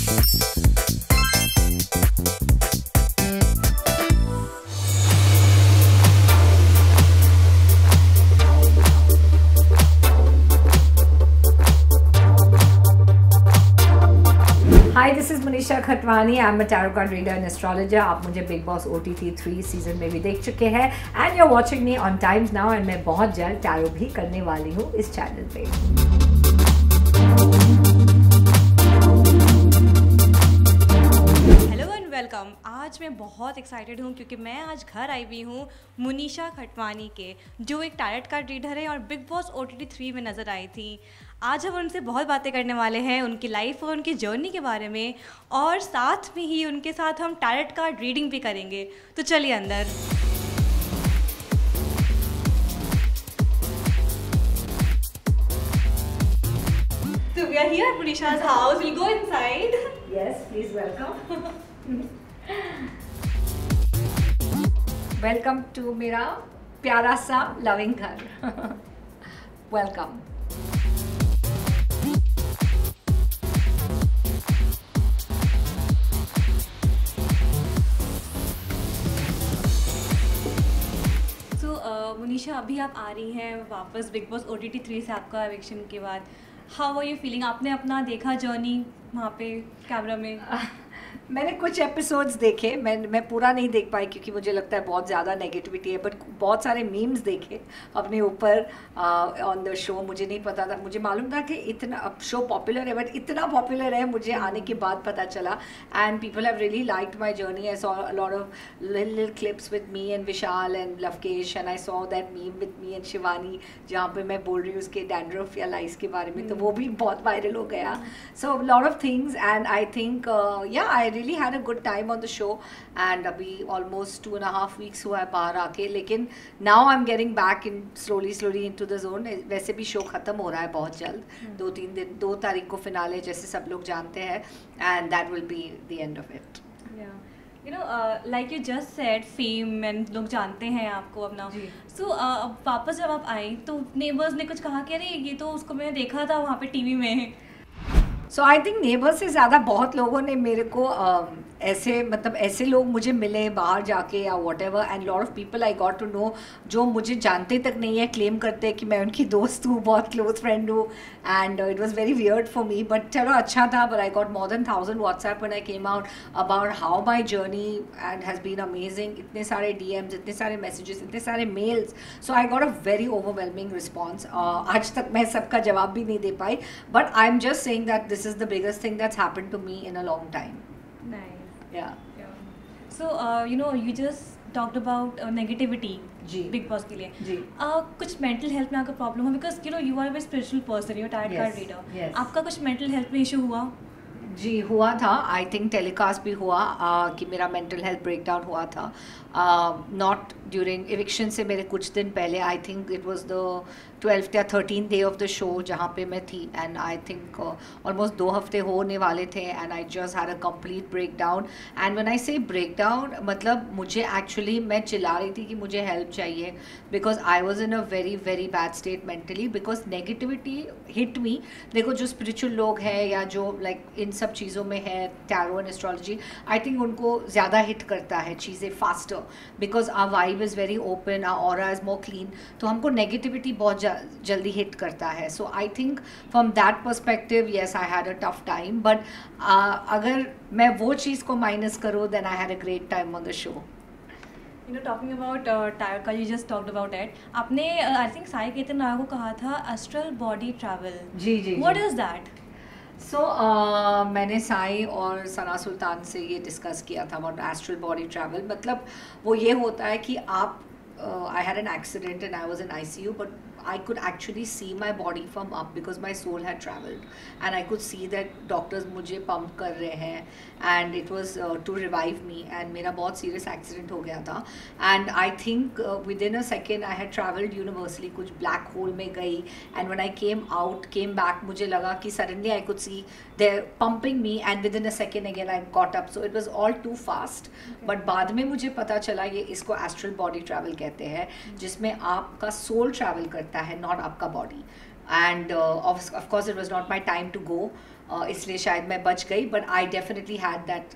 Hi, this is Manisha Khatwani. I'm a tarot card reader and astrologer. आप मुझे Big Boss OTT 3 season में भी देख चुके हैं and you're watching me on Times Now and मैं बहुत जल्द टैरो भी करने वाली हूँ इस चैनल पे। Hello and welcome. आज मैं बहुत एक्साइटेड हूँ क्योंकि मैं आज घर आई हुई हूँ मुनीशा खटवानी के, जो एक टैरोट कार्ड रीडर है और बिग बॉस OTT 3 में नज़र आई थी। आज हम उनसे बहुत बातें करने वाले हैं उनकी लाइफ और उनकी जर्नी के बारे में, और साथ में ही उनके साथ हम टैरोट कार्ड रीडिंग भी करेंगे। तो चलिए अंदर। So we are here at Manisha's house. We'll go inside. Yes, please welcome. Welcome to मेरा प्यारा सा लविंग घर। Welcome. मुनीशा, अभी आप आ रही हैं वापस बिग बॉस OTT 3 से आपका एविक्शन के बाद। How are you feeling? आपने अपना देखा जर्नी वहाँ पे कैमरा में? मैंने कुछ एपिसोड्स देखे, मैं पूरा नहीं देख पाई क्योंकि मुझे लगता है बहुत ज़्यादा नेगेटिविटी है, बट बहुत सारे मीम्स देखे अपने ऊपर ऑन द शो। मुझे नहीं पता था, मुझे मालूम था कि इतना अब शो पॉपुलर है, बट इतना पॉपुलर है मुझे आने के बाद पता चला। And people have really liked my journey. I saw a lot of little clips with me and Vishal and Lavkesh, and I saw that meme with me and Shivani जहाँ पे मैं बोल रही हूँ उसके डैंड्रफ या लाइस के बारे में, तो वो भी बहुत वायरल हो गया। So lot of things and I think या आई really had a good time on the show, and अभी almost 2.5 weeks हुआ है बाहर आके, लेकिन now I'm getting back in slowly into the zone। वैसे भी शो ख़त्म हो रहा है बहुत जल्द, 2-3 दिन, 2 तारीख को फिनाले जैसे सब लोग जानते हैं, and that will be the end of it। You know, like you just said, fame and लोग जानते हैं आपको अपना। सो अब वापस जब आप आई तो नेबर्स ने कुछ कहा कि अरे ये तो उसको मैंने देखा था वहाँ पे टीवी में। सो आई थिंक नेबर से ज़्यादा बहुत लोगों ने मेरे को ऐसे लोग मुझे मिले बाहर जाके या whatever, and lot of people I got to know जो मुझे जानते तक नहीं है, क्लेम करते हैं कि मैं उनकी दोस्त हूँ, बहुत क्लोज फ्रेंड हूँ। And it was very weird for me, but चलो अच्छा था। But I got more than 1000 WhatsApp when I came out about how my journey and has been amazing. इतने सारे DMs, इतने सारे मैसेजेस, इतने सारे mails. So I got a very overwhelming response. आज तक मैं सबका जवाब भी नहीं दे पाई, but I am just saying that this is the biggest thing that's happened to me in a long time. Yeah. So you know, you just talked about negativity Bigg Boss के लिए। कुछ मेंटल हेल्थ में आपका problem हो? Because you know you are very spiritual person, you tarot card reader. आपका कुछ mental health में issue हुआ? जी हुआ था। आई थिंक टेलीकास्ट भी हुआ कि मेरा मेंटल हेल्थ ब्रेकडाउन हुआ था। नॉट ड्यूरिंग एविक्शन से मेरे कुछ दिन पहले, I think it was the 12th या 13th day of the show जहाँ पे मैं थी, एंड आई थिंक ऑलमोस्ट 2 हफ्ते होने वाले थे, and I just had a complete breakdown. And when I से ब्रेकडाउन, मतलब मुझे एक्चुअली, मैं चिल्ला रही थी कि मुझे हेल्प चाहिए, because I was in a very very bad state mentally, because negativity hit me. देखो जो स्पिरिचुअल लोग हैं या जो लाइक इन सब चीज़ों में है, tarot and astrology, I think उनको ज़्यादा हिट करता है चीज़ें faster, because our vibe is very open, our aura is more clean, तो हमको नेगेटिविटी बहुत जल्दी हिट करता है। So I think from that perspective, yes I had a tough time, but अगर मैं वो चीज़ को माइनस करूँ, then I had a great time on the show. You know, talking about tarot का, you just talked about it. आपने I think Sai Ketan Rao को कहा था astral body travel. Ji. What is that? सो मैंने साई और सना सुल्तान से ये डिस्कस किया था अबाउट एस्ट्रल बॉडी ट्रैवल। मतलब वो ये होता है कि आप I had an accident and I was in ICU, but I could actually see my body from up because my soul had traveled, and I could see that doctors मुझे pump कर रहे हैं, and it was to revive me, and मेरा बहुत serious accident हो गया था, and I think within a second I had traveled universally, कुछ black hole में गई, and when I came back मुझे लगा कि suddenly I could see they're pumping me, and within a second again I got up, so it was all too fast, but बाद में मुझे पता चला ये इसको astral body travel कहते हैं, जिसमें आपका soul travel करता है, not आपका body, and of course it was not my time to go, इसलिए शायद मैं बच गई, but I definitely had that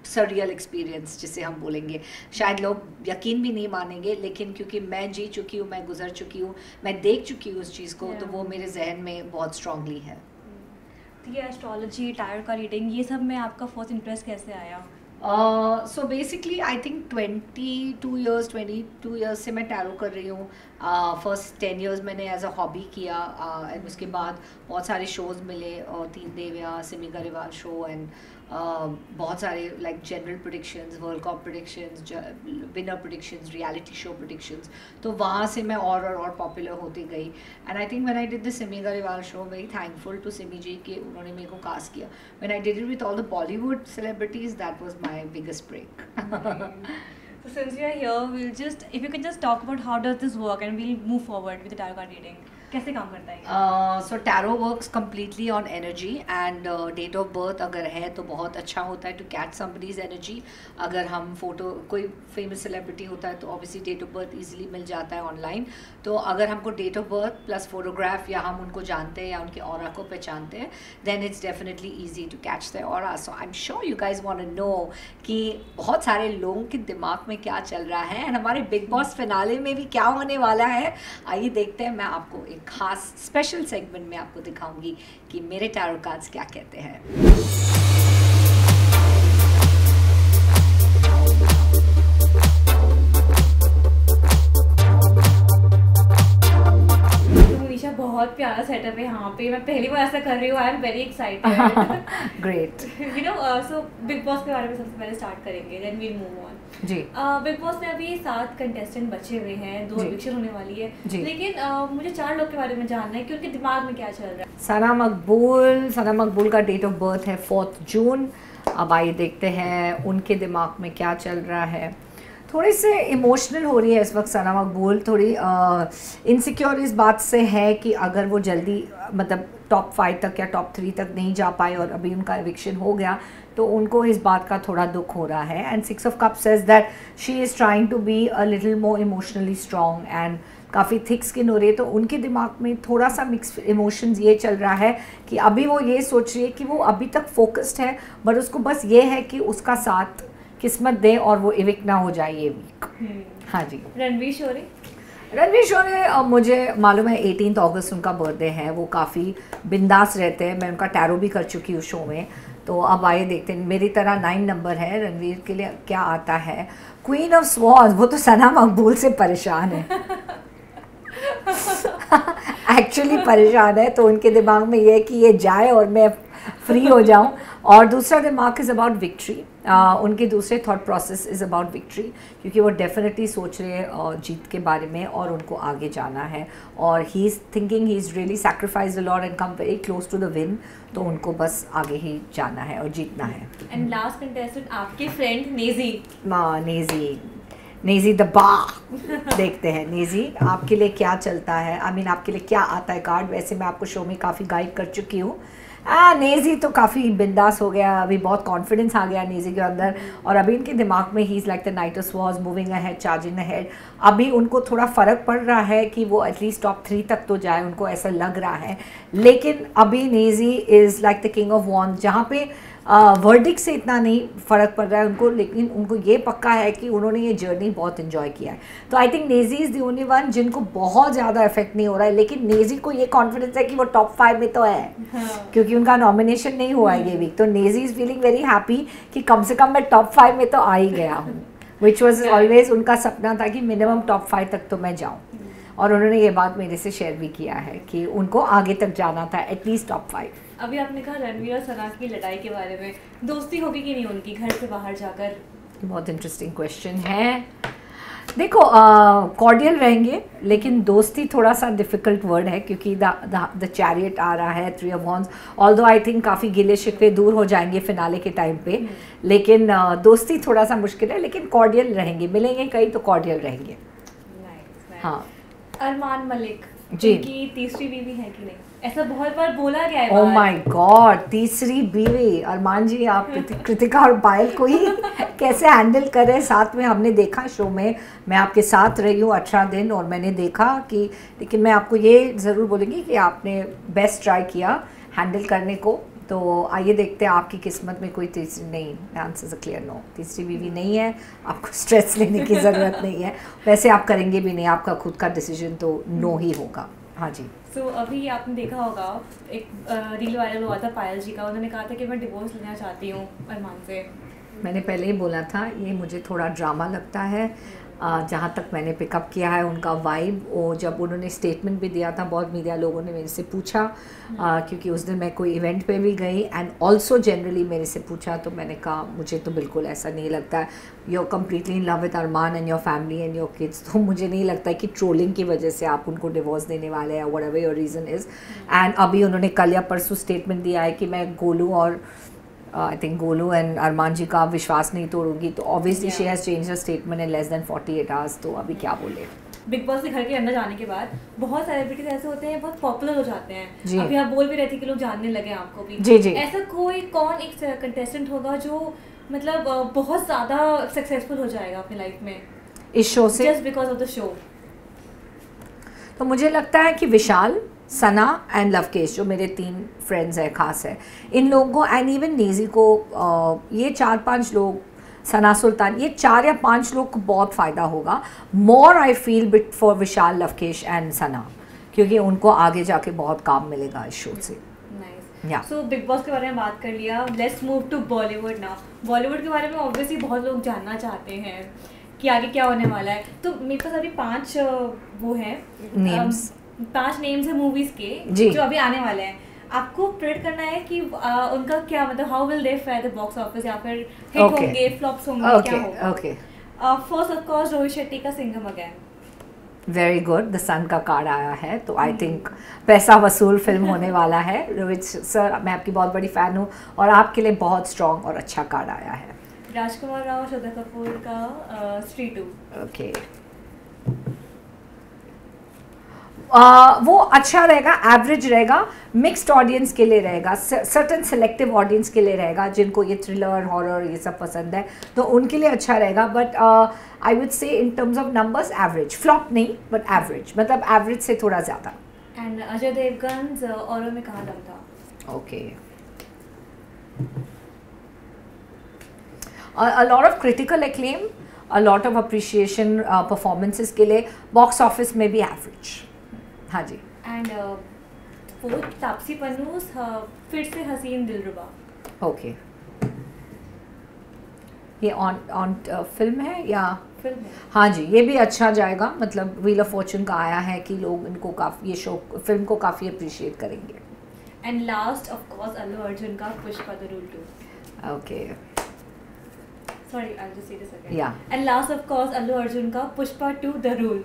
surreal experience जिसे हम बोलेंगे। शायद लोग यकीन भी नहीं मानेंगे, लेकिन क्योंकि मैं जी चुकी हूँ, मैं गुजर चुकी हूँ, मैं देख चुकी हूँ उस चीज़ को, तो वो मेरे जहन में बहुत स्ट्रांगली है। तो ये एस्ट्रोलॉजी, टायरोट का रीडिंग, ये सब में आपका फर्स्ट इंटरेस्ट कैसे आया? So basically I think 22 years से मैं टैरो कर रही हूँ। फर्स्ट 10 years मैंने एज अ हॉबी किया, एंड उसके बाद बहुत सारे शोज़ मिले, 3 देविया, सिमी गरेवाल शो, एंड बहुत सारे like general predictions, world cup predictions, winner predictions, reality show predictions, तो वहाँ से मैं और पॉपुलर होती गई। And I think when I did the Simi Grewal show, very thankful to Simi ji कि उन्होंने मेरे को कास्ट किया। When I did it with all the Bollywood celebrities, that was my biggest break. So since we are here, we'll just, if you can just talk about how does this work and we'll move forward with the tarot card reading. कैसे काम करता है? So tarot works completely on energy, and date of birth अगर है तो बहुत अच्छा होता है टू कैच समबडीज एनर्जी। अगर हम फोटो, कोई फेमस सेलिब्रिटी होता है तो obviously date of birth easily मिल जाता है ऑनलाइन। तो अगर हमको date of birth plus photograph, या हम उनको जानते हैं या उनके ऑरा को पहचानते हैं, then it's definitely easy to catch the aura. So I am sure you guys want to know कि बहुत सारे लोगों के दिमाग में क्या चल रहा है, एंड हमारे बिग बॉस फिनाले में भी क्या होने वाला है। आइए देखते हैं। मैं आपको एक खास स्पेशल सेगमेंट में आपको दिखाऊंगी कि मेरे टैरो कार्ड्स क्या कहते हैं। मनीषा, बहुत प्यारा सेटअप है यहाँ पे, मैं पहली बार ऐसा कर रही हूँ। I am very excited. Great. You know, so Bigg Boss के बारे में सबसे पहले स्टार्ट करेंगे, देन वील मूव ऑन। जी। बिग बॉस में अभी 7 कंटेस्टेंट बचे हुए हैं, 2 एविक्शन होने वाली है, लेकिन मुझे 4 लोग के बारे में जानना है कि उनके दिमाग में क्या चल रहा है। सना मकबूल का डेट ऑफ बर्थ है 4 जून। अब आइए देखते हैं उनके दिमाग में क्या चल रहा है। थोड़ी से इमोशनल हो रही है इस वक्त सना मकबूल, थोड़ी इनसिक्योर इस बात से है कि अगर वो जल्दी मतलब टॉप 5 तक या टॉप 3 तक नहीं जा पाए और अभी उनका एविक्शन हो गया, तो उनको इस बात का थोड़ा दुख हो रहा है। And 6 of Cups says that she is trying to be a little more emotionally strong and काफ़ी थिक स्किन हो रही है। तो उनके दिमाग में थोड़ा सा मिक्स इमोशंस ये चल रहा है कि अभी वो ये सोच रही है कि वो अभी तक फोकस्ड है, बट उसको बस ये है कि उसका साथ किस्मत दे और वो इविक्ट ना हो जाए ये वीक। हाँ जी। रणवीर शोरे मुझे मालूम है 18 अगस्त उनका बर्थडे है। वो काफ़ी बिंदास रहते हैं। मैं उनका टैरो भी कर चुकी हूँ शो में। तो अब आइए देखते हैं। मेरी तरह 9 नंबर है, रणवीर के लिए क्या आता है। क्वीन ऑफ स्वॉर्ड्स, वो तो सना मकबूल से परेशान है। एक्चुअली परेशान है। तो उनके दिमाग में ये है कि ये जाए और मैं फ्री हो जाऊं। और दूसरा दिमाग इज़ अबाउट विक्ट्री। उनके दूसरे thought process is about victory, क्योंकि वो डेफिनेटली सोच रहे हैं जीत के बारे में और उनको आगे जाना है। और he is thinking he is really sacrifice the lord and come very close to the win. तो उनको बस आगे ही जाना है और जीतना है। एंड लास्ट कंटेस्टेंट आपके फ्रेंड नेजी द बा। देखते हैं नेजी आपके लिए क्या चलता है। आई मीन आपके लिए क्या आता है कार्ड। वैसे मैं आपको शो में काफ़ी गाइड कर चुकी हूँ। नेजी तो काफ़ी बिंदास हो गया, अभी बहुत कॉन्फिडेंस आ गया नेजी के अंदर। और अभी इनके दिमाग में he is like the night of swords, moving ahead, charging ahead. अभी उनको थोड़ा फ़र्क पड़ रहा है कि वो एटलीस्ट टॉप 3 तक तो जाए, उनको ऐसा लग रहा है। लेकिन अभी Naezy is like the king of wands, जहाँ पे वर्डिक्ट से इतना नहीं फ़र्क पड़ रहा है उनको, लेकिन उनको ये पक्का है कि उन्होंने ये जर्नी बहुत इन्जॉय किया है। तो I think Naezy is the only one जिनको बहुत ज़्यादा इफेक्ट नहीं हो रहा है। लेकिन नेजी को ये कॉन्फिडेंस है कि वो टॉप 5 में तो है, क्योंकि उनका नॉमिनेशन नहीं हुआ है ये वीक। तो Naezy is feeling very happy कि कम से कम मैं टॉप 5 में तो आ ही गया हूँ, विच वॉज ऑलवेज उनका सपना था कि मिनिमम टॉप 5 तक तो मैं जाऊँ। और उन्होंने ये बात मेरे से शेयर भी किया है कि उनको आगे तक जाना था, एटलीस्ट टॉप 5। अभी आपने कहा रणवीर और सना की लड़ाई के बारे में, दोस्ती होगी कि नहीं उनकी घर से बाहर जाकर? बहुत इंटरेस्टिंग क्वेश्चन है। देखो कॉर्डियल रहेंगे, लेकिन दोस्ती थोड़ा सा डिफ़िकल्ट वर्ड है, क्योंकि द चैरियट आ रहा है, 3 of Wands। Although I think काफ़ी गिले शिकवे दूर हो जाएंगे फिनाले के टाइम पे, लेकिन दोस्ती थोड़ा सा मुश्किल है। लेकिन कॉर्डियल रहेंगे, मिलेंगे कहीं तो कॉर्डियल रहेंगे। हाँ। अरमान मलिक जी, उनकी तीसरी बीवी है कि नहीं? ऐसा बहुत बार बोला गया है। ओह माय गॉड, तीसरी बीवी। अरमान जी आप कृतिका और पायल को ही कैसे हैंडल कर रहे हैं। साथ में हमने देखा शो में, मैं आपके साथ रही हूँ 18 दिन और मैंने देखा कि, लेकिन मैं आपको ये ज़रूर बोलूँगी कि आपने बेस्ट ट्राई किया हैंडल करने को। तो आइए देखते हैं आपकी किस्मत में कोई तीसरी नहीं, answer is a clear no, तीसरी बीवी नहीं है, आपको स्ट्रेस लेने की ज़रूरत नहीं है, वैसे आप करेंगे भी नहीं, आपका खुद का डिसीजन तो नो ही होगा। हाँ जी। सो अभी आपने देखा होगा एक रील वायरल हुआ था पायल जी का, उन्होंने कहा था कि मैं डिवोर्स लेना चाहती हूँ अरमान से। मैंने पहले ही बोला था ये मुझे थोड़ा ड्रामा लगता है। जहाँ तक मैंने पिकअप किया है उनका वाइब, वो जब उन्होंने स्टेटमेंट भी दिया था बहुत मीडिया लोगों ने मेरे से पूछा, क्योंकि उस दिन मैं कोई इवेंट पे भी गई एंड ऑल्सो जनरली मेरे से पूछा, तो मैंने कहा मुझे तो बिल्कुल ऐसा नहीं लगता है, you are completely in love with Armaan and your family and your kids, तो मुझे नहीं लगता है कि ट्रोलिंग की वजह से आप उनको डिवोर्स देने वाले हैं, whatever your reason is. And अभी उन्होंने कल या परसों स्टेटमेंट दिया है कि मैं गोलू और आई थिंक गोलू एंड अरमान जी का विश्वास नहीं तोड़ूंगी, तो obviously she has change the statement in less than 48 hours, तो अभी क्या बोले। बिग बॉस के घर के अंदर जाने के बाद बहुत सेलिब्रिटीज ऐसे होते हैं बहुत पॉपुलर हो जाते हैं। जी। अभी आप बोल भी रहे थे कि लोग जानने लगे आपको भी। जी जी। ऐसा कोई कौन एक कंटेस्टेंट होगा जो मतलब बहुत ज़्यादा सक्सेसफुल हो जाएगा अपनी लाइफ में इस शो से, just because of the show? तो मुझे लगता है कि विशाल, सना एंड लवकेश, जो मेरे 3 फ्रेंड्स हैं खास है, इन लोगों को एंड इवन नेजी को, ये 4-5 लोग, सना सुल्तान, ये 4 या 5 लोग को बहुत फ़ायदा होगा। More I feel bit for Vishal, Lovekesh and Sana, क्योंकि उनको आगे जाके बहुत काम मिलेगा इस शो से। सो बिग बॉस के बारे में बात कर लिया, let's move to Bollywood now. Bollywood के बारे में ऑब्वियसली बहुत लोग जानना चाहते हैं कि आगे क्या होने वाला है, तो मेरे पास अभी 5 वो हैं नेम्स, 5 नेम्स हैं मूवीज़ के जो अभी आने वाले हैं। आपको प्रेडिक्ट करना है कि उनका क्या मतलब how will they fare the box office, या फिर हिट होंगे, फ्लॉप्स होंगे, क्या होगा? First of course Rohit Shetty का Singham again. Very good, the sun का कार्ड आया है, तो आई थिंक पैसा वसूल फिल्म होने वाला है। रोहित सर, मैं आपकी बहुत बड़ी फ़ैन हूँ और आपके लिए बहुत स्ट्रॉन्ग और अच्छा कार्ड आया है। राजकुमार राव, श्रद्धा कपूर का स्त्री 2। ओके, वो अच्छा रहेगा, एवरेज रहेगा, मिक्स्ड ऑडियंस के लिए रहेगा, सर्टन सेलेक्टिव ऑडियंस के लिए रहेगा, जिनको ये थ्रिलर, हॉरर ये सब पसंद है, तो उनके लिए अच्छा रहेगा। बट आई वुड से in terms of numbers average, flop नहीं बट एवरेज, मतलब एवरेज से थोड़ा ज़्यादा। एंड अजय देवगन औरों में कहाँ दम था? Okay, a lot of critical acclaim, a lot of appreciation performances के लिए, बॉक्स ऑफिस में भी एवरेज। हाँ जी। एंड फोर्थ तापसी पन्नू फिर से हसीन दिलरुबा। ओके, ये ऑन फिल्म है या फिल्म है? हाँ जी, ये भी अच्छा जाएगा, मतलब व्हील ऑफ फॉर्चून का आया है कि लोग इनको काफ़ी, ये शो फिल्म को काफ़ी अप्रिशिएट करेंगे। And last of course Allu Arjun का Pushpa the rule 2। Okay, sorry, I'll just say this again. Yeah. And last of course Allu Arjun का पुष्पा 2 द रूल।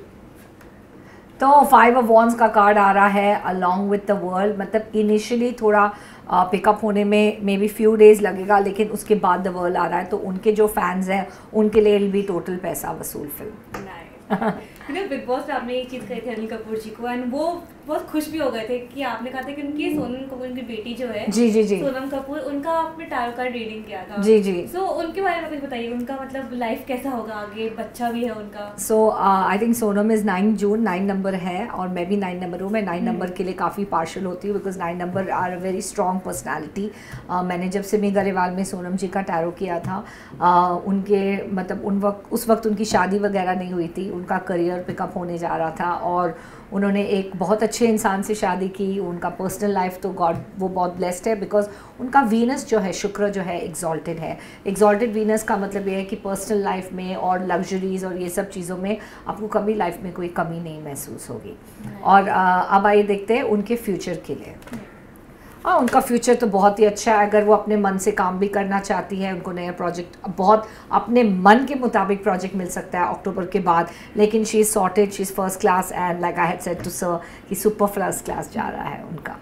तो 5 of Wands का कार्ड आ रहा है along with the world, मतलब इनिशियली थोड़ा पिकअप होने में मे बी फ्यू डेज लगेगा, लेकिन उसके बाद द वर्ल्ड आ रहा है, तो उनके जो फैंस हैं उनके लिए भी टोटल पैसा वसूल फिल्म। बिग बॉस में आपने एक चीज़ कही थी अनिल कपूर जी को, एंड वो बहुत खुश भी हो गए थे कि आपने कहा था कि उनकी सोनम कपूर, उनकी बेटी जो है जी जी जी सोनम कपूर, उनका आपने टैरो कार्ड रीडिंग किया था। जी जी। सो उनके बारे में कुछ बताइए, उनका मतलब लाइफ कैसा होगा आगे, बच्चा भी है उनका। So I think Sonam is 9 June, 9 number है और मैं भी 9 नंबर हूँ। मैं 9 नंबर के लिए काफ़ी पार्शल होती हूँ because 9 number are a very strong personality. मैंने जब सिमी गरेवाल में सोनम जी का टैरो किया था, उनके मतलब उस वक्त उनकी शादी वगैरह नहीं हुई थी, उनका करियर पिकअप होने जा रहा था और उन्होंने एक बहुत अच्छे इंसान से शादी की। उनका पर्सनल लाइफ तो गॉड वो बहुत ब्लेस्ड है बिकॉज उनका वीनस जो है, शुक्र जो है एग्जॉल्टेड है। एग्जॉल्टेड वीनस का मतलब ये है कि पर्सनल लाइफ में और लग्जरीज और ये सब चीज़ों में आपको कभी लाइफ में कोई कमी नहीं महसूस होगी। और अब आइए देखते हैं उनके फ्यूचर के लिए। हाँ, उनका फ्यूचर तो बहुत ही अच्छा है। अगर वो अपने मन से काम भी करना चाहती है, उनको नया प्रोजेक्ट, बहुत अपने मन के मुताबिक प्रोजेक्ट मिल सकता है अक्टूबर के बाद। लेकिन she is sorted, she is first class and like I had said to sir कि सुपर फर्स्ट क्लास जा रहा है उनका।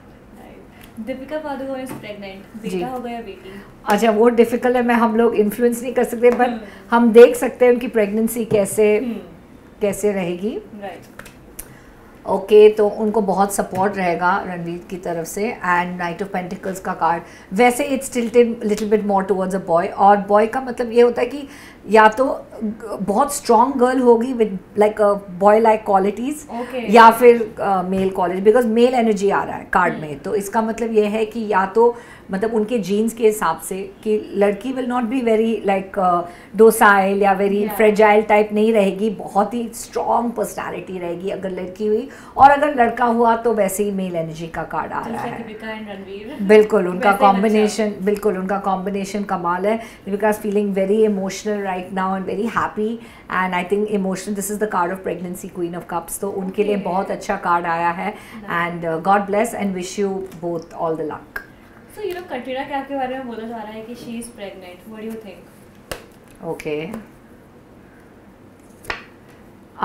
दीपिका पादुकोण इज प्रेग्नेंट, बेटा हो गया बेटी? अच्छा, वो डिफ़िकल्ट है, मैं हम लोग इन्फ्लुएंस नहीं कर सकते, बट हम देख सकते हैं उनकी प्रेगनेंसी कैसे रहेगी। ओके तो उनको बहुत सपोर्ट रहेगा रणवीर की तरफ से। एंड नाइट ऑफ पेंटिकल्स का कार्ड वैसे it's tilted little bit more towards a boy, और बॉय का मतलब ये होता है कि या तो बहुत स्ट्रॉन्ग गर्ल होगी with like boy like qualities, या फिर male quality, because male energy आ रहा है कार्ड में। तो इसका मतलब ये है कि या तो मतलब उनके जीन्स के हिसाब से कि लड़की will not be very like docile या वेरी फ्रेजाइल टाइप नहीं रहेगी, बहुत ही स्ट्रॉन्ग पर्सनालिटी रहेगी अगर लड़की हुई, और अगर लड़का हुआ तो वैसे ही मेल एनर्जी का कार्ड आ रहा है। बिल्कुल उनका कॉम्बिनेशन, बिल्कुल उनका कॉम्बिनेशन कमाल है। Deepika is feeling very emotional right now and very happy, and I think emotional, this is the card of pregnancy, queen of cups, तो उनके लिए बहुत अच्छा कार्ड आया है। And God bless and wish you both all the luck. So you know Katrina Kaif के बारे में बोला जा रहा है कि she is pregnant. What do you think? Okay.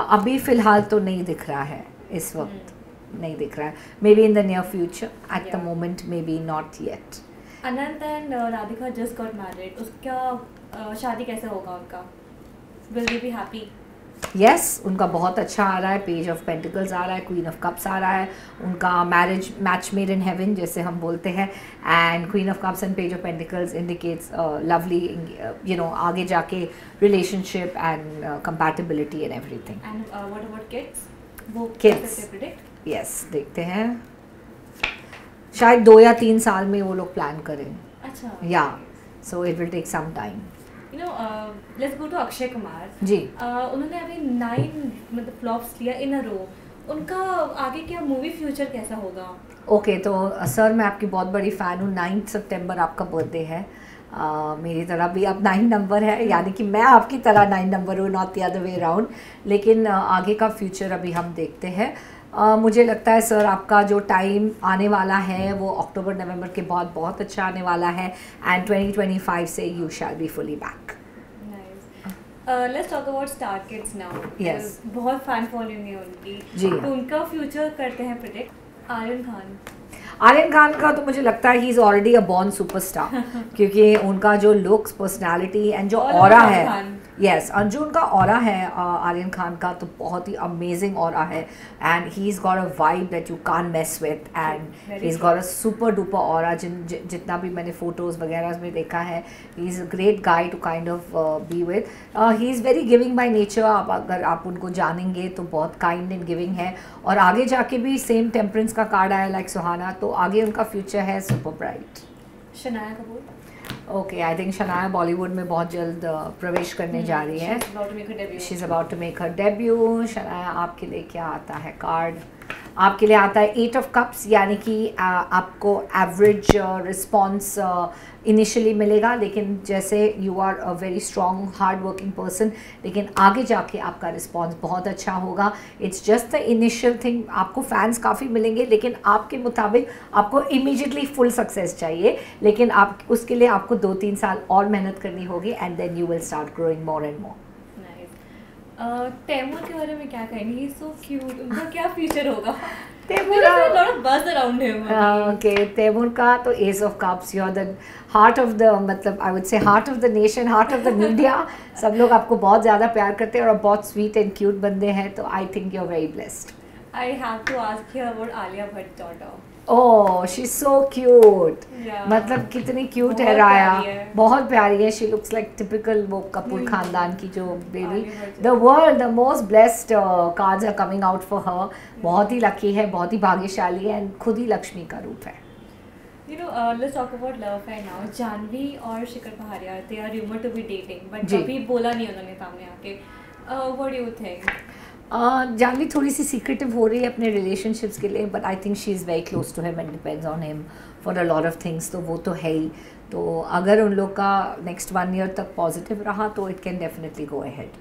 अभी फिलहाल तो नहीं दिख रहा है, इस वक्त नहीं दिख रहा है। May be in the near future, at the moment may be not yet. Anant and Radhika just got married, उसका शादी कैसे होगा उनका? Will they be happy? Yes उनका बहुत अच्छा आ रहा है, पेज ऑफ पेंटिकल्स आ रहा है, क्वीन ऑफ कप्स आ रहा है, उनका marriage match made in heaven जैसे हम बोलते हैं। And queen of cups and page of pentacles indicates lovely you know आगे जाके relationship and compatibility and everything. And what about kids? वो किड्स कैसे प्रेडिक्ट? यस देखते हैं, शायद 2 या 3 साल में वो लोग प्लान करें। अच्छा या so it will take some time. You know, let's go to Akshay Kumar ji. उन्होंने अभी 9 मतलब फ्लॉप्स लिया इन अ रो, उनका आगे क्या मूवी फ्यूचर कैसा होगा? ओके तो सर मैं आपकी बहुत बड़ी फ़ैन हूँ। 9 सितंबर आपका बर्थडे है, मेरी तरह भी अब 9 नंबर है, यानी कि मैं आपकी तरह 9 नंबर हूँ, not the other way around. लेकिन आगे का फ्यूचर अभी हम देखते हैं। मुझे लगता है सर आपका जो टाइम आने वाला है वो अक्टूबर नवंबर के बाद बहुत अच्छा आने वाला है, एंड 2025 से you shall be fully back. Let's talk about star kids now. Yes बहुत फैन फॉलोइंग है उनकी जी। तो उनका फ्यूचर करते हैं प्रेडिक्ट। आर्यन खान, आर्यन खान का तो मुझे लगता है he is already a born superstar, क्योंकि उनका जो लुक्स, पर्सनालिटी एंड जो ऑरा है, यस और जो उनका ऑरा है आर्यन खान का तो बहुत ही अमेजिंग ऑरा है। And he is got a vibe that you can't mess with, and he is got a super duper aura. जितना भी मैंने फोटोज़ वगैरह में देखा है, he is a great guy to kind of be with. He is very giving by nature. आप अगर आप उनको जानेंगे तो बहुत काइंड एंड गिविंग है, और आगे जाके भी सेम टेम्परेंस का कार्ड आया लाइक सुहाना, तो आगे उनका फ्यूचर है super bright. Shanaya Kapoor, okay I think Shanaya Bollywood में बहुत जल्द प्रवेश करने जा रही है। She is about to make her debut. Shanaya आपके लिए क्या आता है कार्ड? आपके लिए आता है 8 ऑफ कप्स, यानी कि आपको एवरेज रिस्पॉन्स इनिशियली मिलेगा, लेकिन जैसे you are a very strong hard working person, लेकिन आगे जाके आपका रिस्पॉन्स बहुत अच्छा होगा। It's just the initial thing. आपको फैंस काफ़ी मिलेंगे, लेकिन आपके मुताबिक आपको इमीडिएटली फुल सक्सेस चाहिए, लेकिन आप उसके लिए आपको 2-3 साल और मेहनत करनी होगी, and then you will start growing more and more. Taimur के बारे में क्या कहेंगे? ही सो क्यूट, उनका क्या फ्यूचर होगा? तैमूर ओके तैमूर का तो ace of cups, you are the heart of the, मतलब I would say heart of the nation, heart of the media. सब लोग आपको बहुत ज़्यादा प्यार करते हैं और बहुत स्वीट एंड क्यूट बंदे हैं, तो I think you are very blessed. I have to ask you about Alia Bhatt daughter. Oh she is so cute, मतलब कितनी क्यूट है राया, बहुत प्यारी है। शी लुक्स लाइक टिपिकल वो कपूर खानदान की जो baby. The world the most blessed cards are coming out for her. बहुत ही लकी है, बहुत ही भाग्यशाली है, एंड खुद ही लक्ष्मी का रूप है। You know, let's talk about love affair now. Janvi और शिखर पहाड़िया, they are rumored to be dating, but कभी बोला नहीं उन्होंने सामने आके। What do you think? Janvi थोड़ी सी सीक्रेटिव हो रही है अपने रिलेशनशिप्स के लिए, but I think she is very close to him and depends on him for a lot of things, तो वो तो है ही। तो अगर उन लोग का नेक्स्ट 1 year तक पॉजिटिव रहा तो it can definitely go ahead.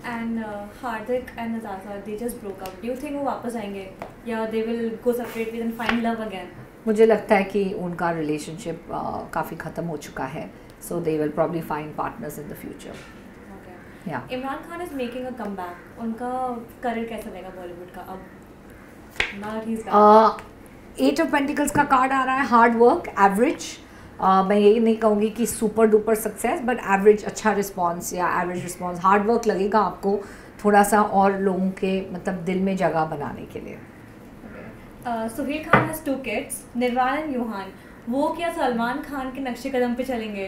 And Hardik and Natasha, they just broke up. Do you think वो वापस आएंगे या they will go separate with and find love again? मुझे लगता है कि उनका रिलेशनशिप काफ़ी ख़त्म हो चुका है, so they will probably find partners in the future. Imran Khan is making a comeback, उनका करियर कैसा रहेगा बॉलीवुड का अब? नॉट हिज 8 ऑफ पेंटिकल्स का कार्ड आ रहा है, हार्ड वर्क, एवरेज। मैं यही नहीं कहूँगी कि super duper success, but average अच्छा रिस्पॉन्स या एवरेज रिस्पॉन्स। हार्ड वर्क लगेगा आपको, थोड़ा सा और लोगों के मतलब दिल में जगह बनाने के लिए। सुहेल खान हैज़ 2 किड्स, निर्वाण एंड यूहान। वो क्या सलमान खान के नक्शे कदम पे चलेंगे?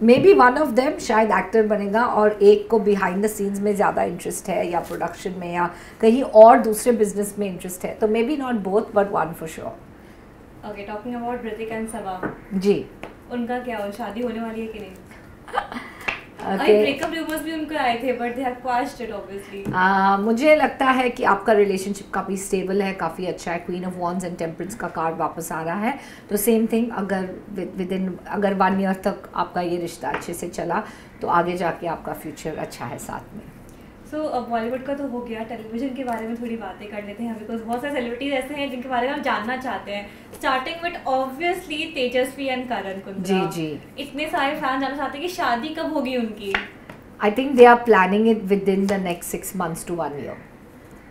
May be one of them शायद एक्टर बनेगा और एक को बिहाइंड द सीन्स में ज़्यादा इंटरेस्ट है या प्रोडक्शन में या कहीं और दूसरे बिजनेस में इंटरेस्ट है, तो maybe not both but one for sure. Okay, talking about Hrithik and Saba, ji, उनका क्या शादी होने वाली है कि नहीं? Okay. ब्रेकअप रूमर्स भी उनको आए थे but they have quashed it obviously. मुझे लगता है कि आपका रिलेशनशिप काफ़ी स्टेबल है, काफ़ी अच्छा है। Queen of wands and temperance का कार्ड वापस आ रहा है, तो सेम थिंग अगर विद इन अगर 1 ईयर तक आपका ये रिश्ता अच्छे से चला तो आगे जाके आपका फ्यूचर अच्छा है साथ में। सो अब बॉलीवुड का तो हो गया, टेलीविजन के बारे में थोड़ी बातें कर लेते हैं बिकॉज बहुत सारे सेलिब्रिटीज ऐसे हैं जिनके बारे में हम जानना चाहते हैं। Starting with obviously Tejasswi and Karan Kundra. जी जी, इतने सारे फैन जानना चाहते हैं कि शादी कब होगी उनकी? I think they are planning it within the next 6 months to 1 year।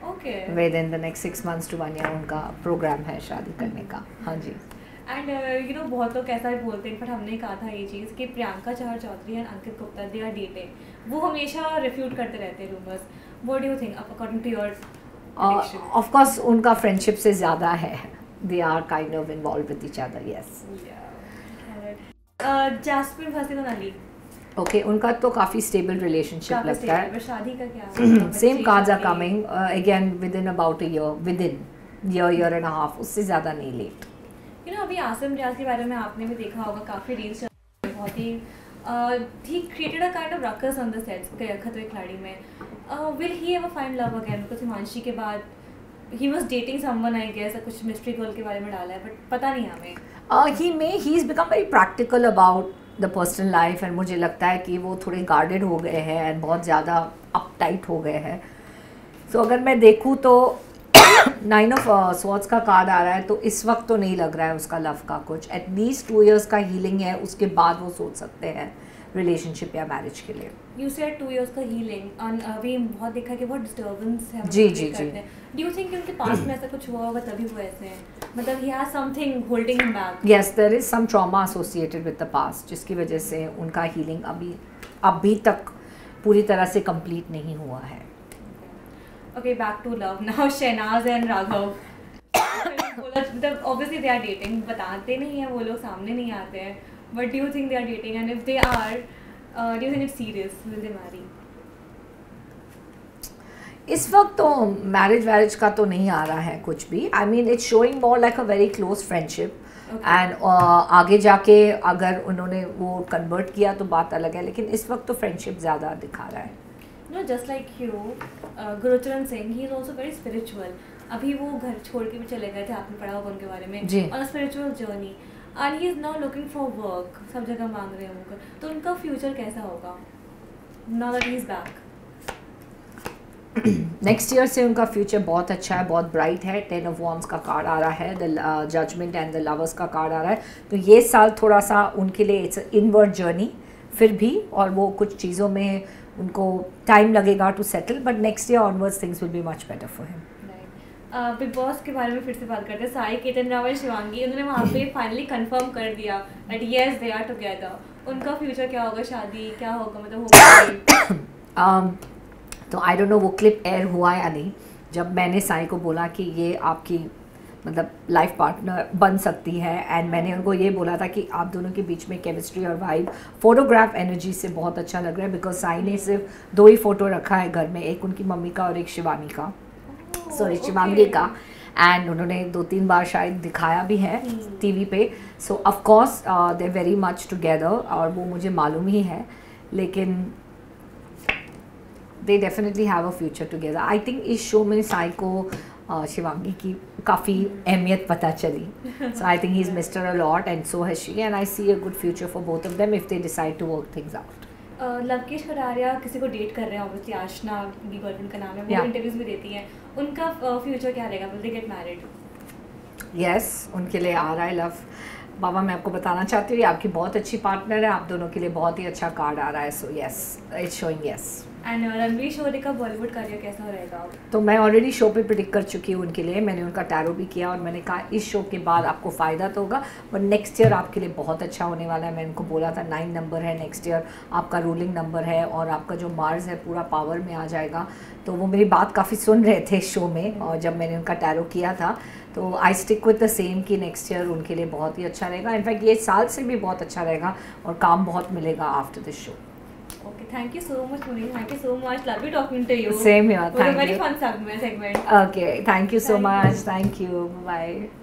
Okay, within the next 6 months to 1 year उनका प्रोग्राम है शादी करने का। हाँ जी। एंड यू नो बहुत लोग ऐसा भी बोलते हैं, बट हमने कहा था ये चीज़ कि Priyanka Chahar Chaudhary and Ankit Gupta they are dating. वो हमेशा रिफ्यूट करते रहते हैं rumours. What do you think according to your? Of course उनका फ्रेंडशिप से ज़्यादा है, they are kind of involve with each other. Yes. Jasmin Hasan Ali, okay, उनका तो काफ़ी स्टेबल रिलेशनशिप लगता है। शादी का क्या? Same cards are coming again within about a year, within year and a half, उससे ज़्यादा नहीं लेट। यू नो अभी आसिम रियाज के बारे में आपने भी देखा होगा, काफ़ी रील्स बहुत ही he created a kind of ruckus on the sets खतरे खिलाड़ी में. Will he ever find love again? Because Himanshi के बाद he was dating someone, I guess, कुछ mystery girl के बारे में डाला है, but पता नहीं हमें. he's become very practical about the personal life and मुझे लगता है कि वो थोड़े guarded हो गए हैं and बहुत ज़्यादा uptight हो गए हैं. So अगर मैं देखूँ तो 9 of Swords का कार्ड आ रहा है, तो इस वक्त तो नहीं लग रहा है उसका लव का कुछ. एटलीस्ट 2 years का हीलिंग है, उसके बाद वो सोच सकते हैं रिलेशनशिप या मैरिज के लिए. You said 2 years का हीलिंग, और अभी बहुत देखा कि बहुत डिस्टर्बेंस है. जी जी जी. Do you think उनके पास में ऐसा कुछ हुआ होगा तभी वो ऐसे हैं? मतलब he has something holding him back. Yes, there is some trauma associated with the past, जिसकी वजह से उनका हीलिंग अभी तक पूरी तरह से कंप्लीट नहीं हुआ है. Okay, back to love now. Shehnaaz and Raghav. Obviously they are dating. बताते नहीं हैं वो लोग, सामने नहीं आते हैं. But do you think they are dating? And if they are, do you think it's serious? Will they marry? इस वक्त तो मैरिज का तो नहीं आ रहा है कुछ भी. I mean it's showing more like a very close friendship. Okay. And आगे जाके अगर उन्होंने वो कन्वर्ट किया तो बात अलग है, लेकिन इस वक्त तो फ्रेंडशिप ज़्यादा दिखा रहा है. No, just like you, Gurucharan Singh, he is also very spiritual. अभी वो घर छोड़ के भी चले गए थे, आपने पढ़ा होगा उनके बारे में. जी. On a spiritual journey, and he is now looking for work. सब जगह मांग रहे हैं वो, तो उनका फ्यूचर कैसा होगा? Now that he is back. Next year से उनका फ्यूचर बहुत अच्छा है, बहुत ब्राइट है. 10 of Wands का कार्ड आ रहा है, the judgement and the lovers का कार्ड आ रहा है. तो ये साल थोड़ा सा उनके लिए इट्स इनवर्ड जर्नी फिर भी, और वो कुछ चीज़ों में उनको टाइम लगेगा to settle, but next year onwards things will be much better for him. Bigg Boss के बारे में फिर से बात करते हैं. साई, केतन रावल, शिवांगी, उन्होंने वहाँ पे फाइनली कंफर्म कर दिया that yes they are together. उनका फ्यूचर क्या होगा? शादी क्या होगा? मतलब होगा तो आई डोंट नो वो क्लिप एयर हुआ या नहीं. जब मैंने साई को बोला कि ये आपकी मतलब लाइफ पार्टनर बन सकती है, एंड मैंने उनको ये बोला था कि आप दोनों के बीच में केमिस्ट्री और वाइब फोटोग्राफ एनर्जी से बहुत अच्छा लग रहा है, बिकॉज साई ने सिर्फ 2 ही फ़ोटो रखा है घर में, एक उनकी मम्मी का और एक शिवानी का, सॉरी शिवांगी का, एंड उन्होंने 2-3 बार शायद दिखाया भी है टीवी पे. So of course they very much together, और वो मुझे मालूम ही है, लेकिन they definitely have a future together. I think इस शो में साई को शिवांगी की काफ़ी अहमियत पता चली. So I think he is missed her a lot and so has she, and I see a good future for both of them if they decide to work things out. Lovekesh Kataria किसी को डेट कर रहे हैं, ऑब्वियसली आशना की girlfriend का नाम है, वो इंटरव्यूज भी देती हैं. उनका फ्यूचर क्या रहेगा? Will they get married? Yes, उनके लिए आ रहा है लव. बाबा, मैं आपको बताना चाहती हूँ, ये आपकी बहुत अच्छी पार्टनर है, आप दोनों के लिए बहुत ही अच्छा कार्ड आ रहा है. So yes, it's showing yes. And Ranveer Shorey का बॉलीवुड करियर कैसा रहेगा? तो मैं ऑलरेडी शो पे प्रिडिक्ट कर चुकी हूँ उनके लिए, मैंने उनका टैरो भी किया और मैंने कहा इस शो के बाद आपको फ़ायदा तो होगा पर नेक्स्ट ईयर आपके लिए बहुत अच्छा होने वाला है। मैंने उनको बोला था 9 नंबर है नेक्स्ट ईयर, आपका रूलिंग नंबर है और आपका जो मार्स है पूरा पावर में आ जाएगा। तो वो मेरी बात काफ़ी सुन रहे थे शो में, और जब मैंने उनका टैरो किया था तो I stick with the same कि नेक्स्ट ईयर उनके लिए बहुत ही अच्छा रहेगा। इनफैक्ट ये साल से भी बहुत अच्छा रहेगा और काम बहुत मिलेगा after this show. Okay, thank you so much, Munir. Thank you so much. Lovely talking to you. Same here. It was a Thank very you. fun segment. Okay, thank you so much. Thank you. Bye.